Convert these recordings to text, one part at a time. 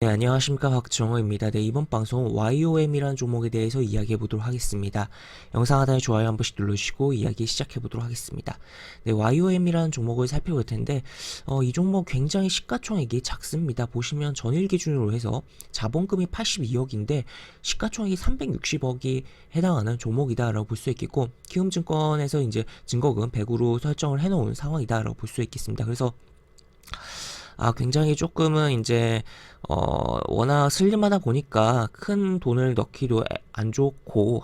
네, 안녕하십니까. 박정호입니다. 네, 이번 방송은 YOM이라는 종목에 대해서 이야기해 보도록 하겠습니다. 영상 하단에 좋아요 한 번씩 눌러주시고 이야기 시작해 보도록 하겠습니다. 네, YOM이라는 종목을 살펴볼 텐데, 이 종목 굉장히 시가총액이 작습니다. 보시면 전일 기준으로 해서 자본금이 82억인데 시가총액이 360억이 해당하는 종목이다라고 볼 수 있겠고, 키움증권에서 이제 증거금 100으로 설정을 해놓은 상황이다라고 볼 수 있겠습니다. 그래서 굉장히 조금은 이제 워낙 슬림하다 보니까 큰 돈을 넣기도 안 좋고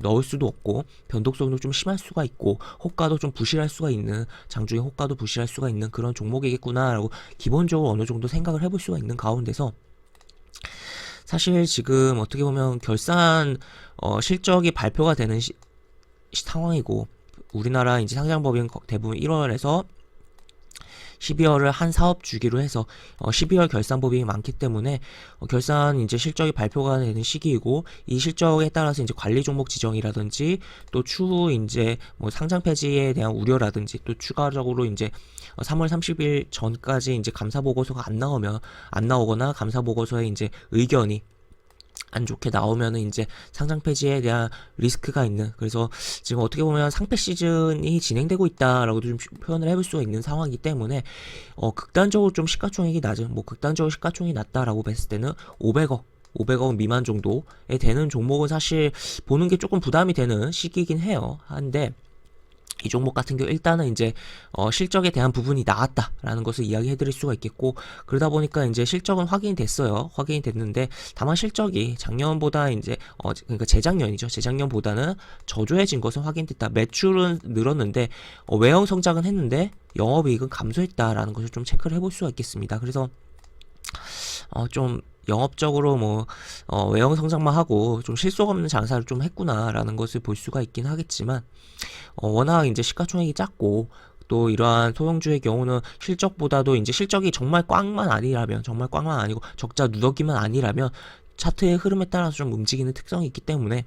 넣을 수도 없고, 변동성도 좀 심할 수가 있고, 호가도 좀 부실할 수가 있는, 장중에 호가도 부실할 수가 있는 그런 종목이겠구나라고 기본적으로 어느 정도 생각을 해볼 수가 있는 가운데서, 사실 지금 어떻게 보면 결산 실적이 발표가 되는 상황이고, 우리나라 이제 상장법인 대부분 1월에서 12월을 한 사업 주기로 해서 12월 결산법인이 많기 때문에 결산 이제 실적이 발표가 되는 시기이고, 이 실적에 따라서 이제 관리 종목 지정이라든지 또 추후 이제 뭐 상장 폐지에 대한 우려라든지, 또 추가적으로 이제 3월 30일 전까지 이제 감사 보고서가 안 나오거나 감사 보고서에 이제 의견이 안 좋게 나오면은 이제 상장 폐지에 대한 리스크가 있는, 그래서 지금 어떻게 보면 상폐 시즌이 진행되고 있다라고도 좀 표현을 해볼 수가 있는 상황이기 때문에 극단적으로 좀 시가총액이 낮은, 극단적으로 시가총액이 낮다라고 봤을 때는 500억 미만 정도에 되는 종목은 사실 보는 게 조금 부담이 되는 시기이긴 해요. 한데 이 종목 같은 경우 일단은 이제 실적에 대한 부분이 나왔다라는 것을 이야기해 드릴 수가 있겠고, 그러다 보니까 이제 실적은 확인이 됐어요. 확인이 됐는데 다만 실적이 작년보다 이제 그러니까 재작년보다는 저조해진 것은 확인됐다. 매출은 늘었는데 외형 성장은 했는데 영업이익은 감소했다라는 것을 좀 체크를 해볼 수가 있겠습니다. 그래서 좀 영업적으로 외형 성장만 하고 좀 실속 없는 장사를 좀 했구나라는 것을 볼 수가 있긴 하겠지만, 워낙 이제 시가총액이 작고, 또 이러한 소형주의 경우는 실적보다도 이제 실적이 정말 꽝만 아니고 적자 누더기만 아니라면 차트의 흐름에 따라서 좀 움직이는 특성이 있기 때문에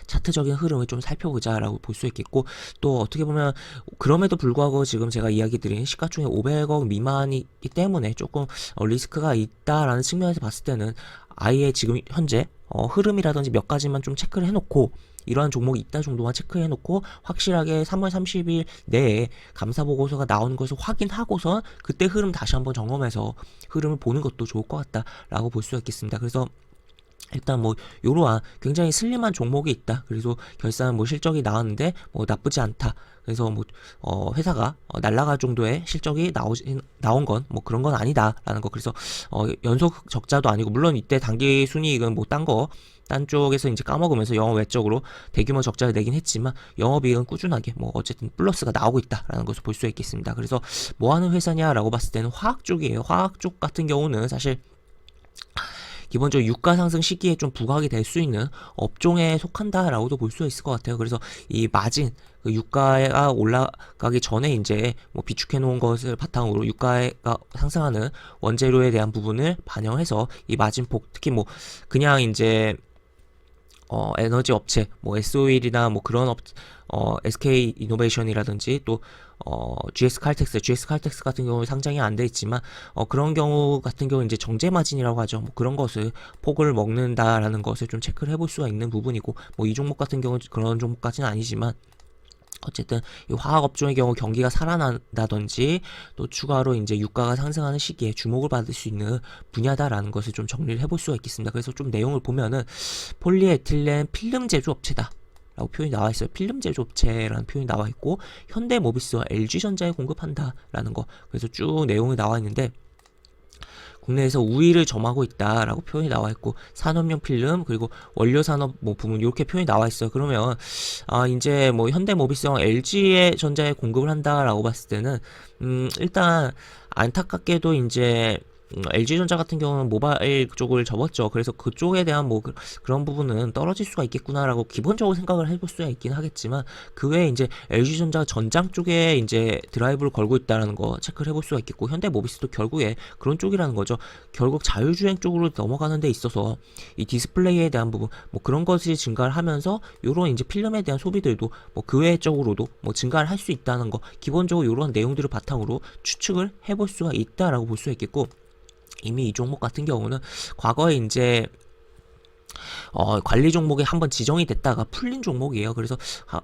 차트적인 흐름을 좀 살펴보자라고 볼 수 있겠고, 또 어떻게 보면 그럼에도 불구하고 지금 제가 이야기 드린 시가총액 500억 미만이기 때문에 조금 리스크가 있다라는 측면에서 봤을 때는 아예 지금 현재 흐름이라든지 몇 가지만 좀 체크를 해놓고, 이러한 종목이 있다 정도만 체크해놓고 확실하게 3월 30일 내에 감사보고서가 나오는 것을 확인하고선 그때 흐름 다시 한번 점검해서 흐름을 보는 것도 좋을 것 같다라고 볼 수가 있겠습니다. 그래서 일단 요러한 굉장히 슬림한 종목이 있다. 그래서 결산 실적이 나왔는데 나쁘지 않다. 그래서 회사가 날라갈 정도의 실적이 나온 건 그런 건 아니다라는 거. 그래서 연속 적자도 아니고, 물론 이때 단기 순이익은 딴 쪽에서 이제 까먹으면서 영업 외적으로 대규모 적자를 내긴 했지만 영업이익은 꾸준하게 어쨌든 플러스가 나오고 있다라는 것을 볼 수 있겠습니다. 그래서 뭐 하는 회사냐라고 봤을 때는 화학 쪽이에요. 화학 쪽 같은 경우는 사실 기본적으로 유가 상승 시기에 좀 부각이 될 수 있는 업종에 속한다라고도 볼 수 있을 것 같아요. 그래서 이 마진, 유가가 올라가기 전에 이제 비축해 놓은 것을 바탕으로 유가가 상승하는 원재료에 대한 부분을 반영해서 이 마진폭, 특히 그냥 이제 에너지 업체, SO일이나 그런 SK 이노베이션이라든지 또 GS 칼텍스 같은 경우는 상장이 안 돼 있지만 그런 경우 같은 경우 이제 정제 마진이라고 하죠. 그런 것을 폭을 먹는다라는 것을 좀 체크를 해볼 수가 있는 부분이고, 이 종목 같은 경우 그런 종목까지는 아니지만 어쨌든 이 화학 업종의 경우 경기가 살아난다든지 또 추가로 이제 유가가 상승하는 시기에 주목을 받을 수 있는 분야다라는 것을 좀 정리를 해볼 수가 있겠습니다. 그래서 좀 내용을 보면은 폴리에틸렌 필름 제조 업체다 라고 표현이 나와 있어요. 필름 제조업체라는 표현이 나와 있고, 현대모비스와 LG전자에 공급한다라는 거. 그래서 쭉 내용이 나와 있는데, 국내에서 우위를 점하고 있다라고 표현이 나와 있고, 산업용 필름 그리고 원료 산업 부분 이렇게 표현이 나와 있어요. 그러면 이제 현대모비스와 LG의 전자에 공급을 한다라고 봤을 때는 일단 안타깝게도 이제 LG전자 같은 경우는 모바일 쪽을 접었죠. 그래서 그쪽에 대한 그런 부분은 떨어질 수가 있겠구나라고 기본적으로 생각을 해볼 수가 있긴 하겠지만, 그 외에 이제 LG전자 전장 쪽에 이제 드라이브를 걸고 있다는 거 체크를 해볼 수가 있겠고, 현대모비스도 결국에 그런 쪽이라는 거죠. 결국 자율주행 쪽으로 넘어가는 데 있어서 이 디스플레이에 대한 부분 그런 것이 증가를 하면서 요런 이제 필름에 대한 소비들도 그 외 쪽으로도 증가를 할 수 있다는 거, 기본적으로 요런 내용들을 바탕으로 추측을 해볼 수가 있다라고 볼 수가 있겠고, 이미 이 종목 같은 경우는 과거에 이제 관리 종목에 한번 지정이 됐다가 풀린 종목이에요. 그래서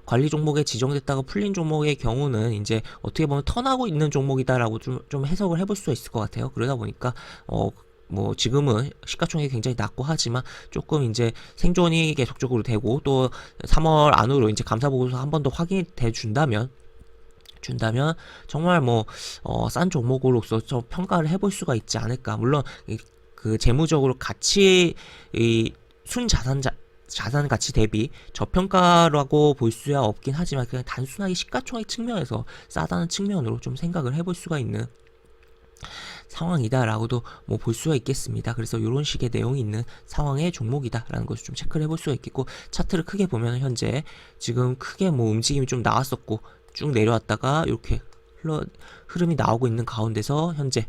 관리 종목에 지정됐다가 풀린 종목의 경우는 이제 어떻게 보면 턴하고 있는 종목이다라고 좀 해석을 해볼 수 있을 것 같아요. 그러다 보니까 뭐 지금은 시가총액이 굉장히 낮고 하지만 조금 이제 생존이 계속적으로 되고 또 3월 안으로 이제 감사보고서 한 번 더 확인이 돼 준다면 정말 뭐 싼 종목으로서 좀 평가를 해볼 수가 있지 않을까. 물론 그 재무적으로 가치 이 자산 가치 대비 저평가라고 볼 수야 없긴 하지만 그냥 단순하게 시가총액 측면에서 싸다는 측면으로 좀 생각을 해볼 수가 있는 상황이다라고도 뭐 볼 수가 있겠습니다. 그래서 이런 식의 내용이 있는 상황의 종목이다라는 것을 좀 체크를 해볼 수가 있겠고, 차트를 크게 보면 현재 지금 크게 뭐 움직임이 좀 나왔었고 쭉 내려왔다가 이렇게 흐름이 나오고 있는 가운데서 현재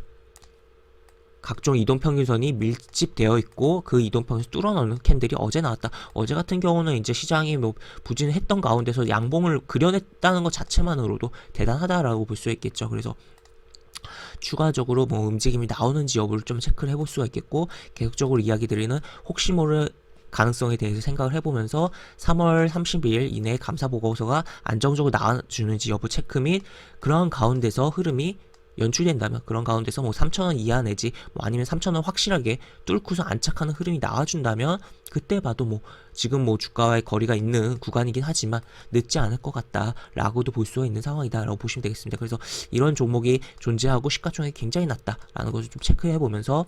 각종 이동평균선이 밀집되어 있고 그 이동평균선 뚫어놓는 캔들이 어제 나왔다. 어제 같은 경우는 이제 시장이 뭐 부진했던 가운데서 양봉을 그려냈다는 것 자체만으로도 대단하다라고 볼 수 있겠죠. 그래서 추가적으로 뭐 움직임이 나오는지 여부를 좀 체크를 해볼 수가 있겠고, 계속적으로 이야기 드리는 혹시 모를 가능성에 대해서 생각을 해보면서 3월 30일 이내에 감사보고서가 안정적으로 나와주는지 여부 체크 및 그런 가운데서 흐름이 연출된다면 그런 가운데서 뭐 3,000원 이하 내지 뭐 아니면 3,000원 확실하게 뚫고서 안착하는 흐름이 나와준다면 그때 봐도 뭐 지금 뭐 주가와의 거리가 있는 구간이긴 하지만 늦지 않을 것 같다라고도 볼 수가 있는 상황이다라고 보시면 되겠습니다. 그래서 이런 종목이 존재하고 시가총액이 굉장히 낮다라는 것을 좀 체크해 보면서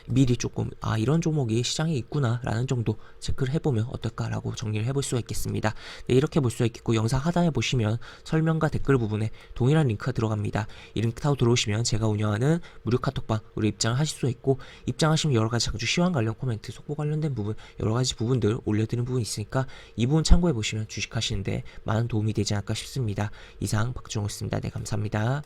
미리 조금 이런 종목이 시장에 있구나 라는 정도 체크를 해보면 어떨까라고 정리를 해볼 수가 있겠습니다. 네, 이렇게 볼 수가 있겠고, 영상 하단에 보시면 설명과 댓글 부분에 동일한 링크가 들어갑니다. 이 링크 타고 들어오시면 제가 운영하는 무료 카톡방 으로 입장을 하실 수가 있고, 입장하시면 여러가지 자주 시황 관련 코멘트, 속보 관련된 부분 여러가지 부분들 올려드리는 부분이 있으니까 이 부분 참고해 보시면 주식하시는데 많은 도움이 되지 않을까 싶습니다. 이상 박준호였습니다. 네, 감사합니다.